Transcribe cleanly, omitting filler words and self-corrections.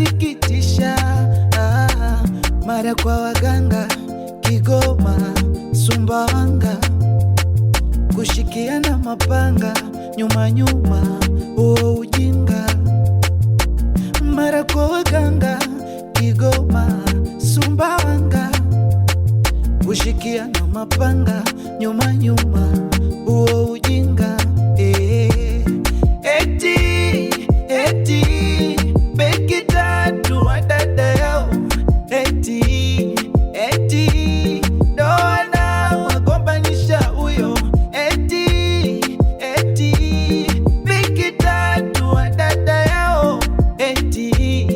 nasikitisha. Mara kwa waganga Kigoma, Sumbawanga, kushikiana mapanga nyuma nyuma, uo ujinga. Mara kwa waganga Kigoma, Sumbawanga, kushikiana mapanga nyuma nyuma, uo ujinga. Eti beki tatu wadada yao, eti doana wagombanisha huyo, eti beki tatu wadada yao, eti